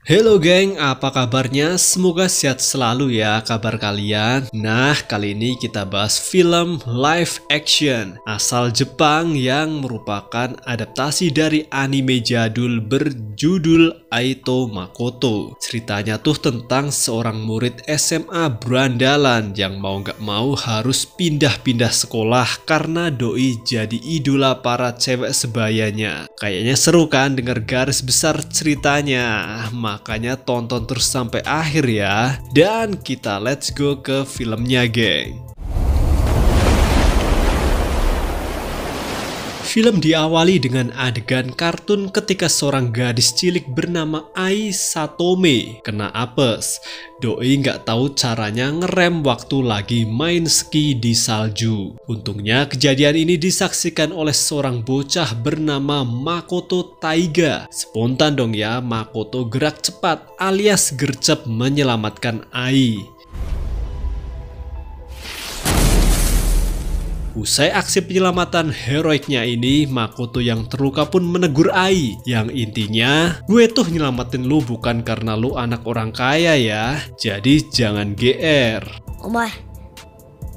Halo geng, apa kabarnya? Semoga sehat selalu ya kabar kalian. Nah, kali ini kita bahas film live action asal Jepang yang merupakan adaptasi dari anime jadul berjudul Aito Makoto. Ceritanya tuh tentang seorang murid SMA berandalan yang mau gak mau harus pindah-pindah sekolah karena doi jadi idola para cewek sebayanya. Kayaknya seru kan denger garis besar ceritanya. Makanya tonton terus sampai akhir ya. Dan kita let's go ke filmnya geng. Film diawali dengan adegan kartun ketika seorang gadis cilik bernama Ai Satome kena apes. Doi nggak tahu caranya ngerem waktu lagi main ski di salju. Untungnya kejadian ini disaksikan oleh seorang bocah bernama Makoto Taiga. Spontan dong ya, Makoto gerak cepat alias gercep menyelamatkan Ai. Usai aksi penyelamatan heroiknya ini, Makoto yang terluka pun menegur Ai. Yang intinya, gue tuh nyelamatin lu bukan karena lu anak orang kaya ya. Jadi jangan GR. Omae,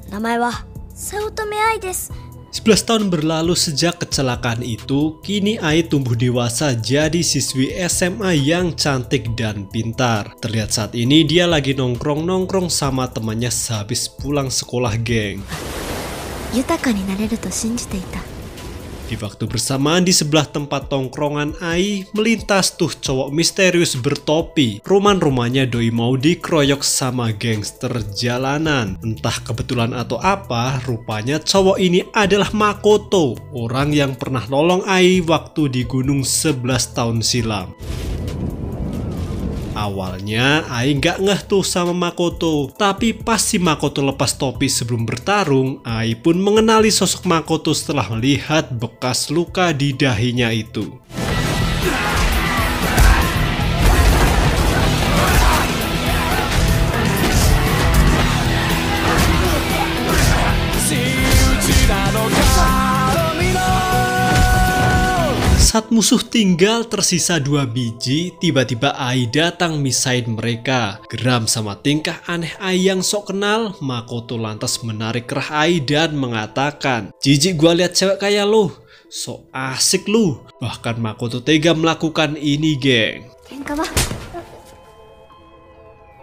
namae wa Saotome Ai desu. 11 tahun berlalu sejak kecelakaan itu, kini Ai tumbuh dewasa jadi siswi SMA yang cantik dan pintar. Terlihat saat ini dia lagi nongkrong-nongkrong sama temannya sehabis pulang sekolah geng. Di waktu bersamaan di sebelah tempat tongkrongan Ai melintas tuh cowok misterius bertopi. Rumah-rumahnya doi mau dikeroyok sama gangster jalanan. Entah kebetulan atau apa, rupanya cowok ini adalah Makoto, orang yang pernah nolong Ai waktu di gunung 11 tahun silam. Awalnya Ai nggak ngeh tuh sama Makoto, tapi pas si Makoto lepas topi sebelum bertarung, Ai pun mengenali sosok Makoto setelah melihat bekas luka di dahinya itu. Saat musuh tinggal tersisa 2 biji, tiba-tiba Ai datang misain mereka. Geram sama tingkah aneh Ai yang sok kenal, Makoto lantas menarik kerah Ai dan mengatakan, "Jijik gua liat cewek kayak lu, sok asik lu." Bahkan Makoto tega melakukan ini geng.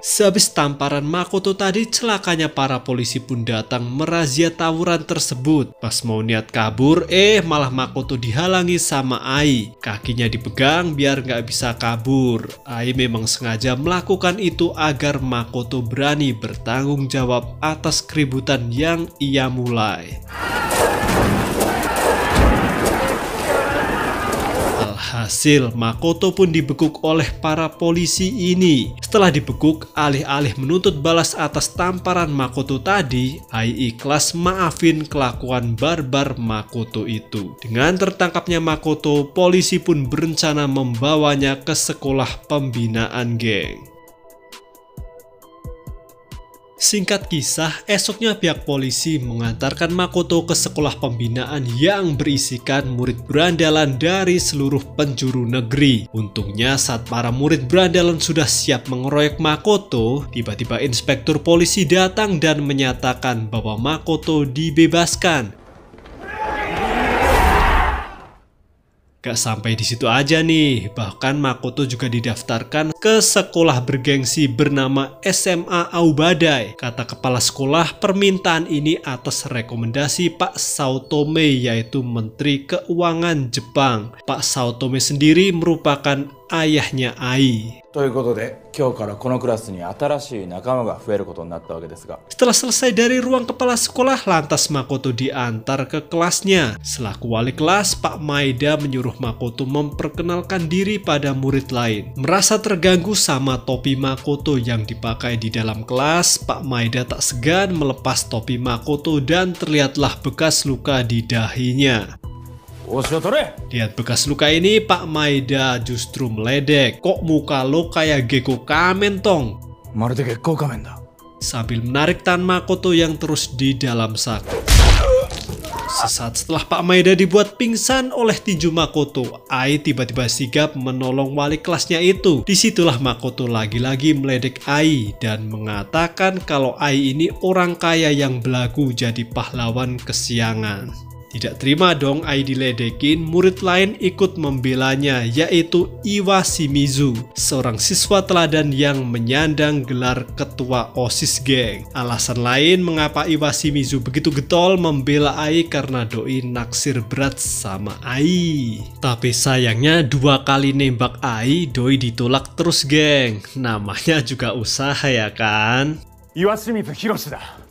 Sehabis tamparan Makoto tadi, celakanya para polisi pun datang merazia tawuran tersebut. Pas mau niat kabur, malah Makoto dihalangi sama Ai. Kakinya dipegang biar nggak bisa kabur. Ai memang sengaja melakukan itu agar Makoto berani bertanggung jawab atas keributan yang ia mulai. Hasil, Makoto pun dibekuk oleh para polisi ini. Setelah dibekuk, alih-alih menuntut balas atas tamparan Makoto tadi, Ai ikhlas maafin kelakuan barbar Makoto itu. Dengan tertangkapnya Makoto, polisi pun berencana membawanya ke sekolah pembinaan geng. Singkat kisah, esoknya pihak polisi mengantarkan Makoto ke sekolah pembinaan yang berisikan murid berandalan dari seluruh penjuru negeri. Untungnya saat para murid berandalan sudah siap mengeroyok Makoto, tiba-tiba inspektur polisi datang dan menyatakan bahwa Makoto dibebaskan. Gak sampai di situ aja nih, bahkan Makoto juga didaftarkan ke sekolah bergengsi bernama SMA Aobadai. Kata kepala sekolah, permintaan ini atas rekomendasi Pak Saotome, yaitu Menteri Keuangan Jepang. Pak Saotome sendiri merupakan ayahnya Ai. Setelah selesai dari ruang kepala sekolah, lantas Makoto diantar ke kelasnya. Selaku wali kelas, Pak Maeda menyuruh Makoto memperkenalkan diri pada murid lain. Merasa terganggu sama topi Makoto yang dipakai di dalam kelas, Pak Maeda tak segan melepas topi Makoto dan terlihatlah bekas luka di dahinya. Lihat bekas luka ini, Pak Maeda justru meledek. "Kok muka lo kayak Gekko Kamen tong?" Sambil menarik tangan Makoto yang terus di dalam saku. Sesaat setelah Pak Maeda dibuat pingsan oleh tinju Makoto, Ai tiba-tiba sigap menolong wali kelasnya itu. Disitulah Makoto lagi-lagi meledek Ai dan mengatakan kalau Ai ini orang kaya yang belagu jadi pahlawan kesiangan. Tidak terima dong Ai diledekin, murid lain ikut membelanya, yaitu Iwashimizu, seorang siswa teladan yang menyandang gelar ketua OSIS geng. Alasan lain mengapa Iwashimizu begitu getol membela Ai karena doi naksir berat sama Ai. Tapi sayangnya 2 kali nembak Ai, doi ditolak terus geng. Namanya juga usaha ya kan? Iwashimizu Hiroshi da.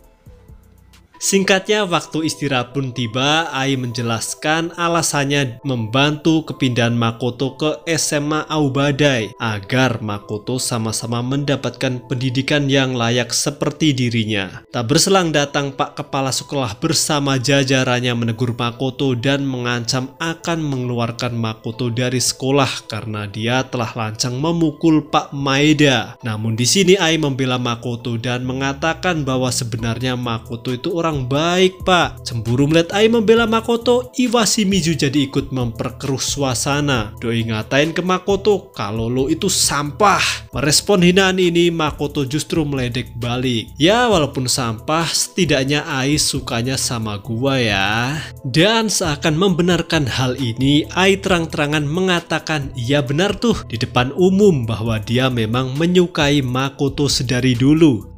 Singkatnya, waktu istirahat pun tiba. Ai menjelaskan alasannya membantu kepindahan Makoto ke SMA Aobadai agar Makoto sama-sama mendapatkan pendidikan yang layak seperti dirinya. Tak berselang datang Pak Kepala Sekolah bersama jajarannya menegur Makoto dan mengancam akan mengeluarkan Makoto dari sekolah karena dia telah lancang memukul Pak Maeda. Namun di sini Ai membela Makoto dan mengatakan bahwa sebenarnya Makoto itu orang baik Pak. Cemburu melihat Ai membela Makoto, Iwashimizu jadi ikut memperkeruh suasana. Doi ngatain ke Makoto kalau lo itu sampah. Merespon hinaan ini, Makoto justru meledek balik. Ya walaupun sampah, setidaknya Ai sukanya sama gua ya. Dan seakan membenarkan hal ini, Ai terang-terangan mengatakan iya benar tuh di depan umum bahwa dia memang menyukai Makoto sedari dulu.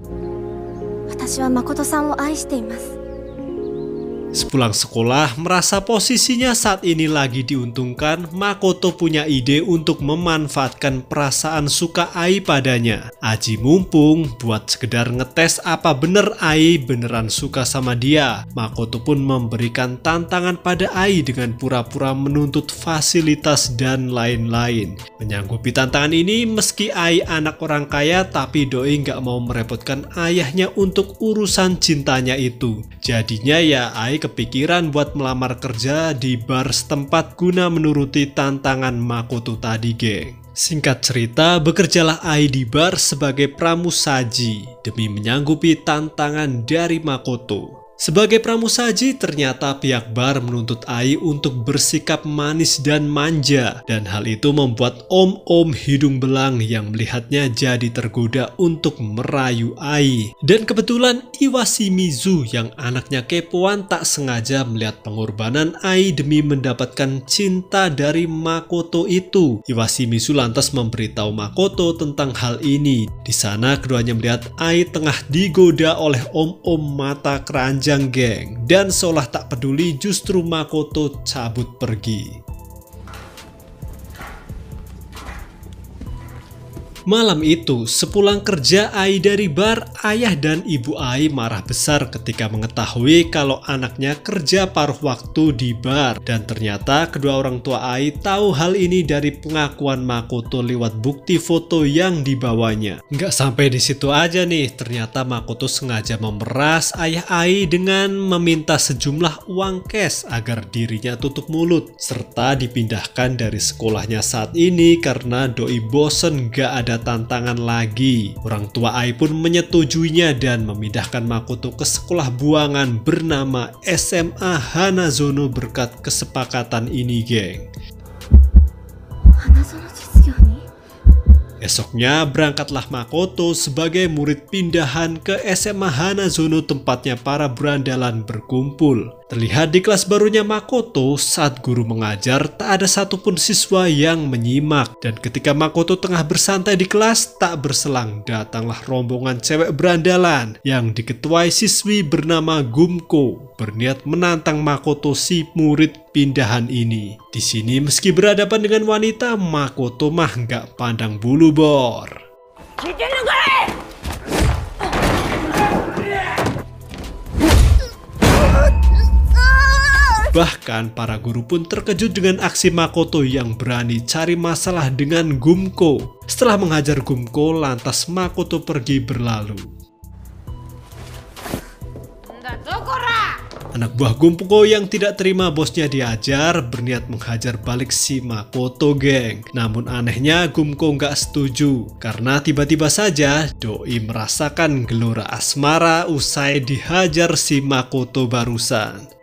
私は誠さんを愛しています。 Sepulang sekolah, merasa posisinya saat ini lagi diuntungkan, Makoto punya ide untuk memanfaatkan perasaan suka Ai padanya. Aji mumpung buat sekedar ngetes apa bener Ai beneran suka sama dia. Makoto pun memberikan tantangan pada Ai dengan pura-pura menuntut fasilitas dan lain-lain. Menyanggupi tantangan ini, meski Ai anak orang kaya, tapi doi nggak mau merepotkan ayahnya untuk urusan cintanya itu. Jadinya ya Ai kepikiran buat melamar kerja di bar setempat guna menuruti tantangan Makoto tadi geng. Singkat cerita, bekerjalah Ai di bar sebagai pramusaji demi menyanggupi tantangan dari Makoto. Sebagai pramusaji, ternyata pihak bar menuntut Ai untuk bersikap manis dan manja, dan hal itu membuat om-om hidung belang yang melihatnya jadi tergoda untuk merayu Ai. Dan kebetulan Iwashimizu yang anaknya kepoan tak sengaja melihat pengorbanan Ai demi mendapatkan cinta dari Makoto itu. Iwashimizu lantas memberitahu Makoto tentang hal ini. Di sana keduanya melihat Ai tengah digoda oleh om-om mata keranjang geng, dan seolah tak peduli justru Makoto cabut pergi. Malam itu, sepulang kerja Ai dari bar, ayah dan ibu Ai marah besar ketika mengetahui kalau anaknya kerja paruh waktu di bar. Dan ternyata kedua orang tua Ai tahu hal ini dari pengakuan Makoto lewat bukti foto yang dibawanya. Nggak sampai di situ aja nih, ternyata Makoto sengaja memeras ayah Ai dengan meminta sejumlah uang cash agar dirinya tutup mulut, serta dipindahkan dari sekolahnya saat ini karena doi bosen gak ada tantangan lagi. Orang tua Ai pun menyetujuinya dan memindahkan Makoto ke sekolah buangan bernama SMA Hanazono berkat kesepakatan ini geng. Hanazono Jitsugyou ni? Esoknya berangkatlah Makoto sebagai murid pindahan ke SMA Hanazono, tempatnya para berandalan berkumpul. Terlihat di kelas barunya Makoto, saat guru mengajar tak ada satupun siswa yang menyimak. Dan ketika Makoto tengah bersantai di kelas, tak berselang datanglah rombongan cewek berandalan yang diketuai siswi bernama Gumko, berniat menantang Makoto si murid pindahan ini. Di sini meski berhadapan dengan wanita, Makoto mah nggak pandang bulu bor. Bahkan para guru pun terkejut dengan aksi Makoto yang berani cari masalah dengan Gumko. Setelah menghajar Gumko, lantas Makoto pergi berlalu. Anak buah Gumko yang tidak terima bosnya diajar berniat menghajar balik si Makoto geng. Namun anehnya Gumko nggak setuju karena tiba-tiba saja doi merasakan gelora asmara usai dihajar si Makoto barusan.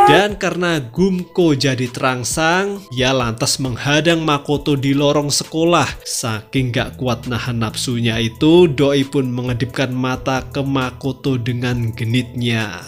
Dan karena Gumko jadi terangsang, ia lantas menghadang Makoto di lorong sekolah. Saking gak kuat nahan nafsunya itu, Doi pun mengedipkan mata ke Makoto dengan genitnya.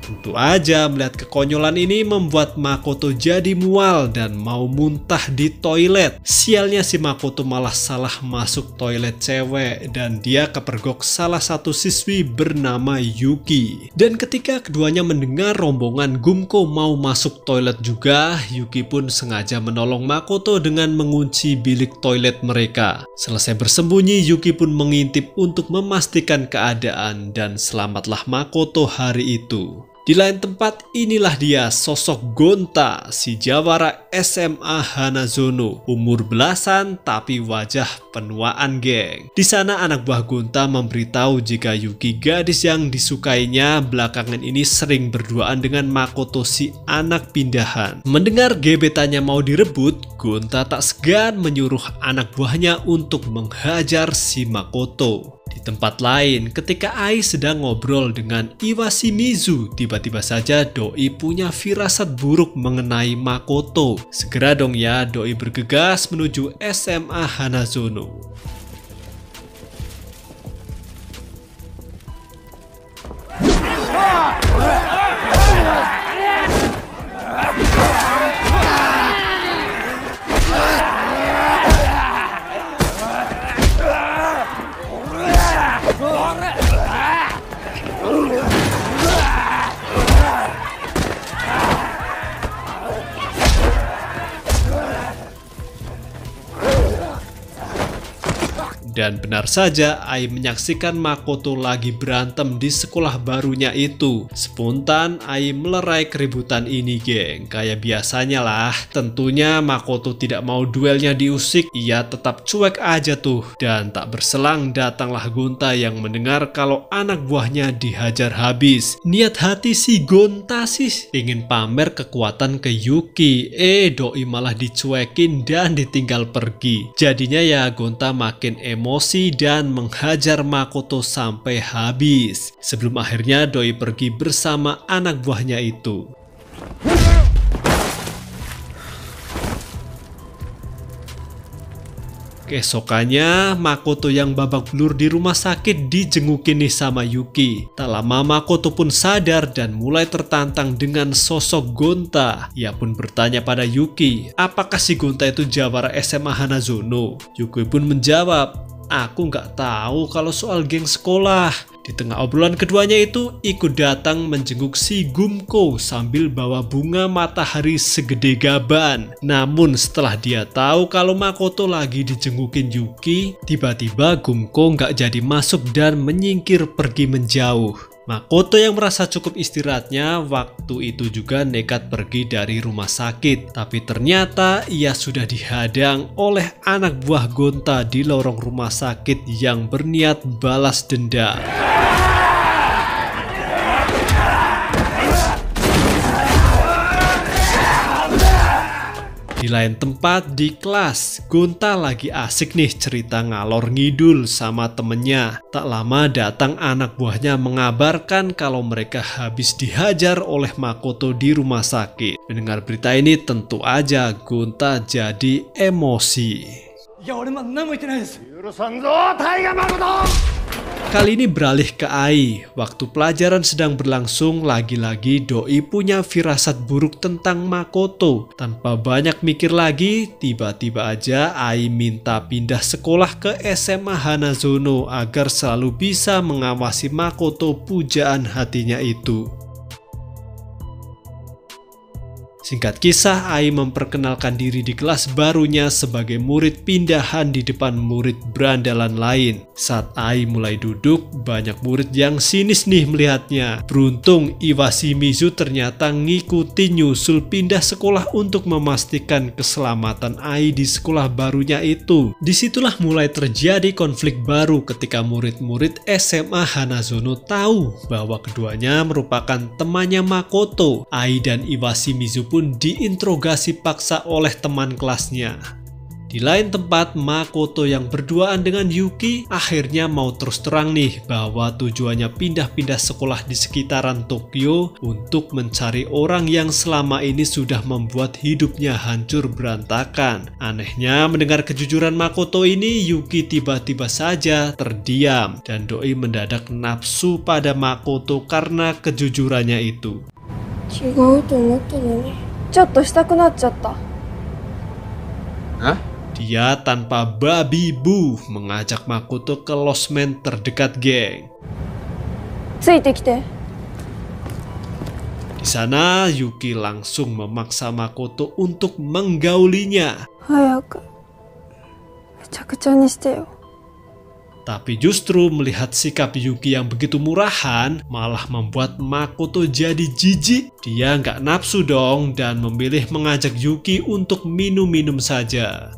Tentu aja melihat kekonyolan ini membuat Makoto jadi mual dan mau muntah di toilet. Sialnya si Makoto malah salah masuk toilet cewek dan dia kepergok salah satu siswi bernama Yuki. Dan ketika keduanya mendengar rombongan Gumko mau masuk toilet juga, Yuki pun sengaja menolong Makoto dengan mengunci bilik toilet mereka. Selesai bersembunyi, Yuki pun mengintip untuk memastikan keadaan dan selamatlah Makoto hari itu. Di lain tempat, inilah dia sosok Gonta, si jawara SMA Hanazono, umur belasan tapi wajah penuaan geng. Di sana anak buah Gonta memberitahu jika Yuki, gadis yang disukainya, belakangan ini sering berduaan dengan Makoto, si anak pindahan. Mendengar gebetannya mau direbut, Gonta tak segan menyuruh anak buahnya untuk menghajar si Makoto. Di tempat lain, ketika Ai sedang ngobrol dengan Iwashimizu, tiba-tiba saja Doi punya firasat buruk mengenai Makoto. Segera dong ya, Doi bergegas menuju SMA Hanazono. Dan benar saja, Ai menyaksikan Makoto lagi berantem di sekolah barunya itu. Spontan, Ai melerai keributan ini, geng. Kayak biasanya lah. Tentunya Makoto tidak mau duelnya diusik, ia tetap cuek aja tuh. Dan tak berselang datanglah Gonta yang mendengar kalau anak buahnya dihajar habis. Niat hati si Gonta sih ingin pamer kekuatan ke Yuki. Doi malah dicuekin dan ditinggal pergi. Jadinya ya Gonta makin emosi dan menghajar Makoto sampai habis. Sebelum akhirnya Doi pergi bersama anak buahnya itu. Keesokannya, Makoto yang babak belur di rumah sakit dijengukin nih sama Yuki. Tak lama Makoto pun sadar dan mulai tertantang dengan sosok Gonta. Ia pun bertanya pada Yuki, apakah si Gonta itu jawara SMA Hanazono? Yuki pun menjawab, aku nggak tahu kalau soal geng sekolah. Di tengah obrolan keduanya itu ikut datang menjenguk si Gumko sambil bawa bunga matahari segede gaban. Namun setelah dia tahu kalau Makoto lagi dijengukin Yuki, tiba-tiba Gumko nggak jadi masuk dan menyingkir pergi menjauh. Makoto yang merasa cukup istirahatnya waktu itu juga nekat pergi dari rumah sakit. Tapi ternyata ia sudah dihadang oleh anak buah Gonta di lorong rumah sakit yang berniat balas dendam. Di lain tempat di kelas, Gonta lagi asik nih cerita ngalor ngidul sama temennya. Tak lama datang anak buahnya mengabarkan kalau mereka habis dihajar oleh Makoto di rumah sakit. Mendengar berita ini tentu aja Gonta jadi emosi. Kali ini beralih ke Ai. Waktu pelajaran sedang berlangsung, lagi-lagi Doi punya firasat buruk tentang Makoto. Tanpa banyak mikir lagi, tiba-tiba aja Ai minta pindah sekolah ke SMA Hanazono agar selalu bisa mengawasi Makoto pujaan hatinya itu. Singkat kisah, Ai memperkenalkan diri di kelas barunya sebagai murid pindahan di depan murid berandalan lain. Saat Ai mulai duduk, banyak murid yang sinis nih melihatnya. Beruntung Iwashimizu ternyata ngikutin nyusul pindah sekolah untuk memastikan keselamatan Ai di sekolah barunya itu. Disitulah mulai terjadi konflik baru ketika murid-murid SMA Hanazono tahu bahwa keduanya merupakan temannya Makoto. Ai dan Iwashimizu pun diinterogasi paksa oleh teman kelasnya. Di lain tempat, Makoto yang berduaan dengan Yuki akhirnya mau terus terang nih bahwa tujuannya pindah-pindah sekolah di sekitaran Tokyo untuk mencari orang yang selama ini sudah membuat hidupnya hancur berantakan. Anehnya, mendengar kejujuran Makoto ini, Yuki tiba-tiba saja terdiam dan Doi mendadak nafsu pada Makoto karena kejujurannya itu. 違うと思ったのにちょっとしたくなっちゃった。 Dia tanpa babi bu mengajak Makoto ke losmen terdekat geng. ついてきて。 Di sana Yuki langsung memaksa Makoto untuk menggaulinya. 早くめちゃくちゃにしてよ。 Tapi justru melihat sikap Yuki yang begitu murahan malah membuat Makoto jadi jijik. Dia nggak nafsu dong dan memilih mengajak Yuki untuk minum-minum saja.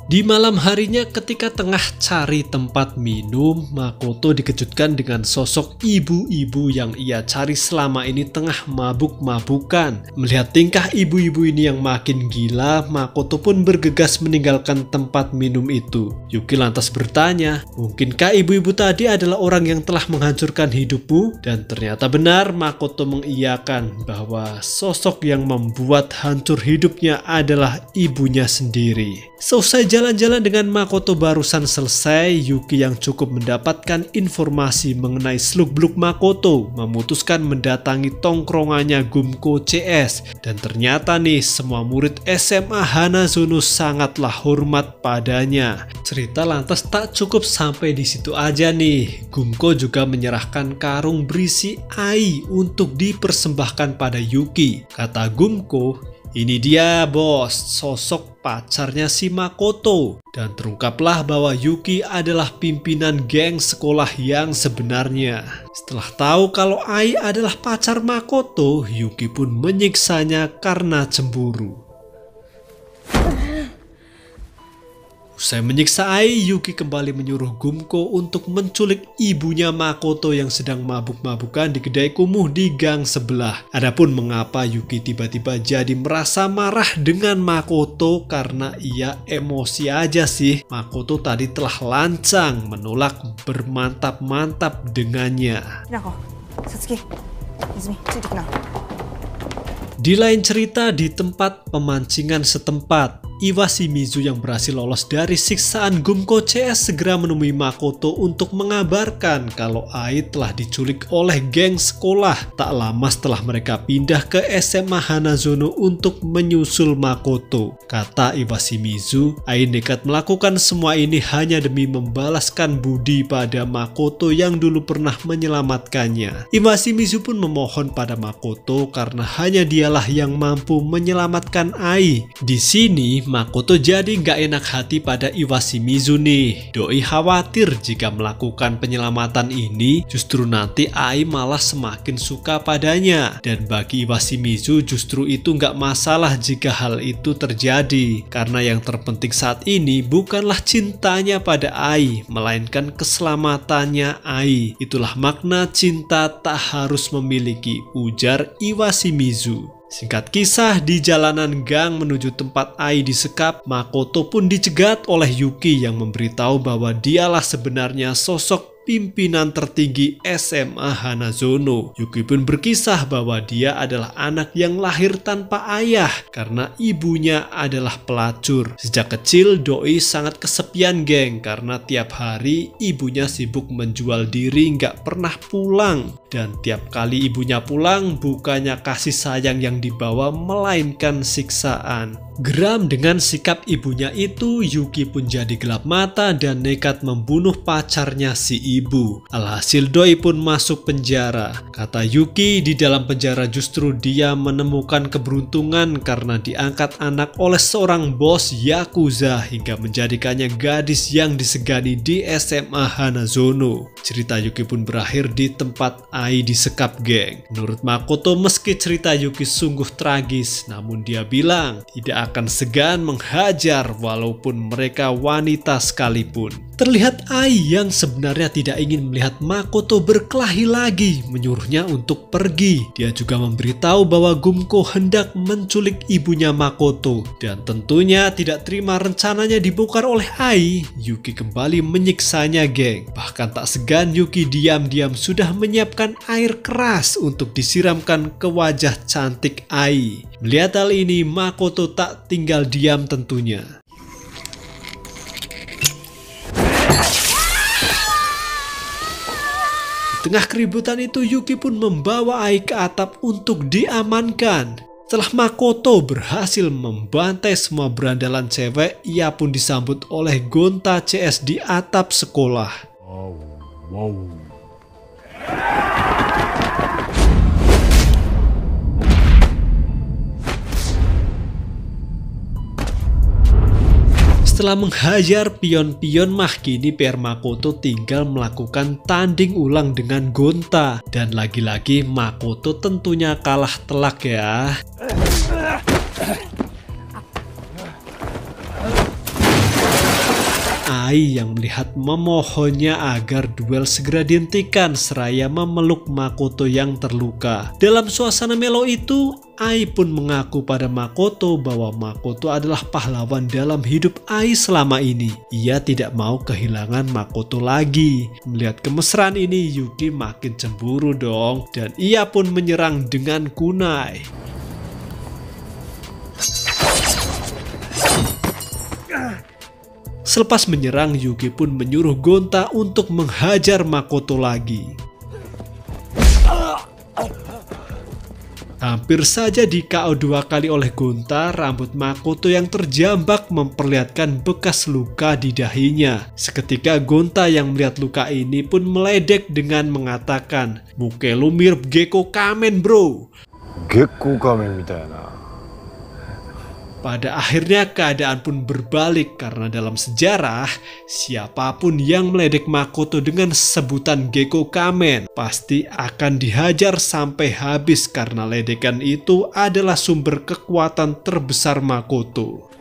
Di malam harinya ketika tengah cari tempat minum, Makoto dikejutkan dengan sosok ibu-ibu yang ia cari selama ini tengah mabuk-mabukan. Melihat tingkah ibu-ibu ini yang makin gila, Makoto pun bergegas meninggalkan tempat minum itu. Yuki lantas bertanya, mungkinkah ibu-ibu tadi adalah orang yang telah menghancurkan hidupmu? Dan ternyata benar, Makoto mengiyakan bahwa sosok yang membuat hancur hidupnya adalah ibunya sendiri. Selesai jalan-jalan dengan Makoto barusan selesai, Yuki yang cukup mendapatkan informasi mengenai seluk-beluk Makoto memutuskan mendatangi tongkrongannya Gumko CS. Dan ternyata nih, semua murid SMA Hanazono sangatlah hormat padanya. Cerita lantas tak cukup sampai di situ aja nih. Gumko juga menyerahkan karung berisi ai untuk dipersembahkan pada Yuki. Kata Gumko, ini dia bos, sosok pacarnya si Makoto. Dan terungkaplah bahwa Yuki adalah pimpinan geng sekolah yang sebenarnya. Setelah tahu kalau Ai adalah pacar Makoto, Yuki pun menyiksanya karena cemburu. Usai menyiksa Ai, Yuki kembali menyuruh Gumko untuk menculik ibunya Makoto yang sedang mabuk-mabukan di kedai kumuh di gang sebelah. Adapun mengapa Yuki tiba-tiba jadi merasa marah dengan Makoto karena ia emosi aja sih. Makoto tadi telah lancang menolak bermantap-mantap dengannya. Di lain cerita, di tempat pemancingan setempat, Iwashimizu yang berhasil lolos dari siksaan Gumko CS segera menemui Makoto untuk mengabarkan kalau Ai telah diculik oleh geng sekolah. Tak lama setelah mereka pindah ke SMA Hanazono untuk menyusul Makoto. Kata Iwashimizu, Ai nekat melakukan semua ini hanya demi membalaskan budi pada Makoto yang dulu pernah menyelamatkannya. Iwashimizu pun memohon pada Makoto karena hanya dialah yang mampu menyelamatkan Ai. Di sini Makoto jadi nggak enak hati pada Iwashimizu nih. Doi khawatir jika melakukan penyelamatan ini justru nanti Ai malah semakin suka padanya. Dan bagi Iwashimizu justru itu nggak masalah jika hal itu terjadi. Karena yang terpenting saat ini bukanlah cintanya pada Ai, melainkan keselamatannya Ai. Itulah makna cinta tak harus memiliki, ujar Iwashimizu. Singkat kisah, di jalanan gang menuju tempat Ai disekap, Makoto pun dicegat oleh Yuki yang memberitahu bahwa dialah sebenarnya sosok pimpinan tertinggi SMA Hanazono. Yuki pun berkisah bahwa dia adalah anak yang lahir tanpa ayah karena ibunya adalah pelacur. Sejak kecil, Doi sangat kesepian geng karena tiap hari ibunya sibuk menjual diri nggak pernah pulang. Dan tiap kali ibunya pulang, bukannya kasih sayang yang dibawa, melainkan siksaan. Geram dengan sikap ibunya itu, Yuki pun jadi gelap mata dan nekat membunuh pacarnya si ibu. Alhasil Doi pun masuk penjara. Kata Yuki, di dalam penjara justru dia menemukan keberuntungan karena diangkat anak oleh seorang bos Yakuza hingga menjadikannya gadis yang disegani di SMA Hanazono. Cerita Yuki pun berakhir di tempat Ai disekap geng. Menurut Makoto, meski cerita Yuki sungguh tragis, namun dia bilang tidak akan segan menghajar walaupun mereka wanita sekalipun. Terlihat Ai yang sebenarnya tidak ingin melihat Makoto berkelahi lagi menyuruhnya untuk pergi. Dia juga memberitahu bahwa Gumko hendak menculik ibunya Makoto. Dan tentunya tidak terima rencananya dibongkar oleh Ai, Yuki kembali menyiksanya geng. Bahkan tak segan Yuki diam-diam sudah menyiapkan air keras untuk disiramkan ke wajah cantik Ai. Melihat hal ini Makoto tak tinggal diam tentunya. Di tengah keributan itu Yuki pun membawa Ai ke atap untuk diamankan. Setelah Makoto berhasil membantai semua berandalan cewek, ia pun disambut oleh Gonta CS di atap sekolah. Setelah menghajar pion-pion mah kini PR Makoto tinggal melakukan tanding ulang dengan Gonta. Dan lagi-lagi Makoto tentunya kalah telak ya. Ai yang melihat memohonnya agar duel segera dihentikan seraya memeluk Makoto yang terluka. Dalam suasana melo itu, Ai pun mengaku pada Makoto bahwa Makoto adalah pahlawan dalam hidup Ai selama ini. Ia tidak mau kehilangan Makoto lagi. Melihat kemesraan ini, Yuki makin cemburu dong, dan ia pun menyerang dengan kunai. Selepas menyerang, Yuki pun menyuruh Gonta untuk menghajar Makoto lagi. Hampir saja di KO 2 kali oleh Gonta, rambut Makoto yang terjambak memperlihatkan bekas luka di dahinya. Seketika Gonta yang melihat luka ini pun meledek dengan mengatakan, "Muke lu mirip Gekko Kamen bro." Gekko Kamen mitai na. Pada akhirnya keadaan pun berbalik karena dalam sejarah, siapapun yang meledek Makoto dengan sebutan Gekko Kamen pasti akan dihajar sampai habis karena ledekan itu adalah sumber kekuatan terbesar Makoto.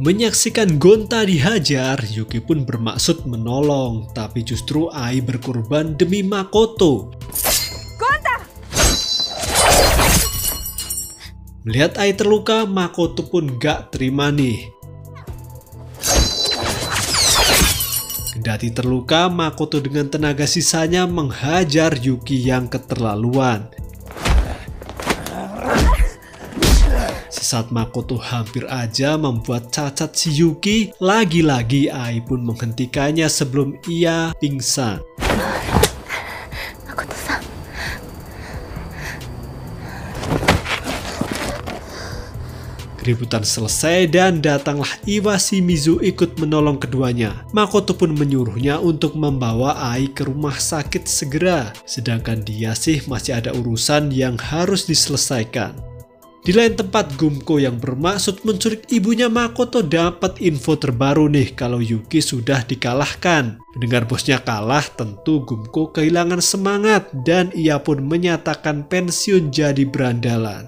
Menyaksikan Gonta dihajar, Yuki pun bermaksud menolong, tapi justru Ai berkorban demi Makoto. Gonta! Melihat Ai terluka, Makoto pun gak terima nih. Kendati terluka, Makoto dengan tenaga sisanya menghajar Yuki yang keterlaluan. Saat Makoto hampir aja membuat cacat si Yuki, lagi-lagi Ai pun menghentikannya sebelum ia pingsan. Makoto-san. Keributan selesai dan datanglah Iwashimizu ikut menolong keduanya. Makoto pun menyuruhnya untuk membawa Ai ke rumah sakit segera, sedangkan dia sih masih ada urusan yang harus diselesaikan. Di lain tempat, Gumko yang bermaksud menculik ibunya Makoto dapat info terbaru nih kalau Yuki sudah dikalahkan. Mendengar bosnya kalah, tentu Gumko kehilangan semangat dan ia pun menyatakan pensiun jadi berandalan.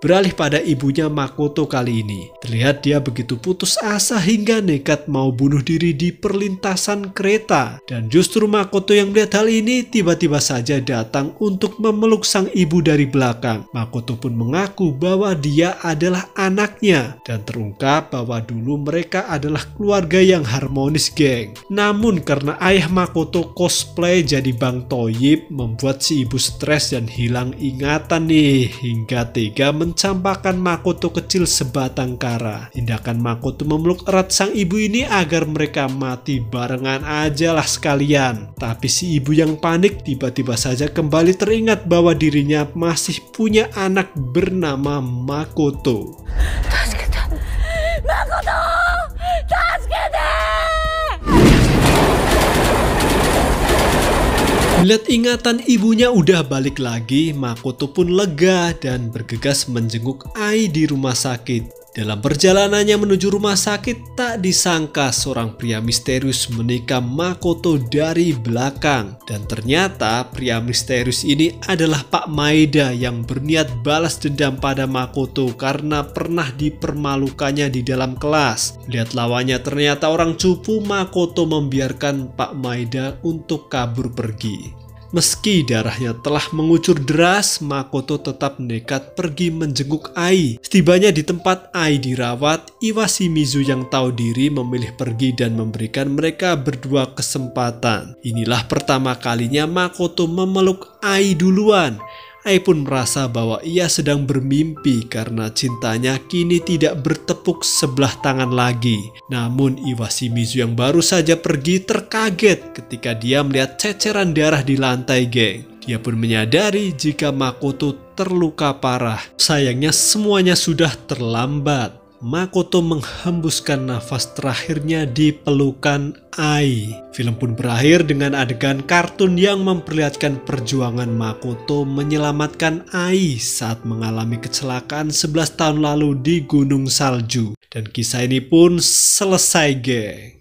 Beralih pada ibunya Makoto kali ini, terlihat dia begitu putus asa hingga nekat mau bunuh diri di perlintasan kereta. Dan justru Makoto yang melihat hal ini tiba-tiba saja datang untuk memeluk sang ibu dari belakang. Makoto pun mengaku bahwa dia adalah anaknya dan terungkap bahwa dulu mereka adalah keluarga yang harmonis geng. Namun karena ayah Makoto cosplay jadi Bang Toyib membuat si ibu stres dan hilang ingatan nih hingga tega mencampakkan Makoto kecil sebatang kara. Tindakan Makoto memeluk erat sang ibu ini agar mereka mati barengan aja lah sekalian. Tapi si ibu yang panik tiba-tiba saja kembali teringat bahwa dirinya masih punya anak bernama Makoto. Makoto! Tasukete! Melihat ingatan ibunya udah balik lagi, Makoto pun lega dan bergegas menjenguk Ai di rumah sakit. Dalam perjalanannya menuju rumah sakit, tak disangka seorang pria misterius menikam Makoto dari belakang. Dan ternyata pria misterius ini adalah Pak Maeda yang berniat balas dendam pada Makoto karena pernah dipermalukannya di dalam kelas. Lihat lawannya ternyata orang cupu, Makoto membiarkan Pak Maeda untuk kabur pergi. Meski darahnya telah mengucur deras, Makoto tetap nekat pergi menjenguk Ai. Setibanya di tempat Ai dirawat, Iwashimizu yang tahu diri memilih pergi dan memberikan mereka berdua kesempatan. Inilah pertama kalinya Makoto memeluk Ai duluan. Ai pun merasa bahwa ia sedang bermimpi karena cintanya kini tidak bertepuk sebelah tangan lagi. Namun Iwashimizu yang baru saja pergi terkaget ketika dia melihat ceceran darah di lantai, geng. Dia pun menyadari jika Makoto terluka parah. Sayangnya semuanya sudah terlambat. Makoto menghembuskan nafas terakhirnya di pelukan Ai. Film pun berakhir dengan adegan kartun yang memperlihatkan perjuangan Makoto menyelamatkan Ai saat mengalami kecelakaan 11 tahun lalu di Gunung Salju. Dan kisah ini pun selesai, geng.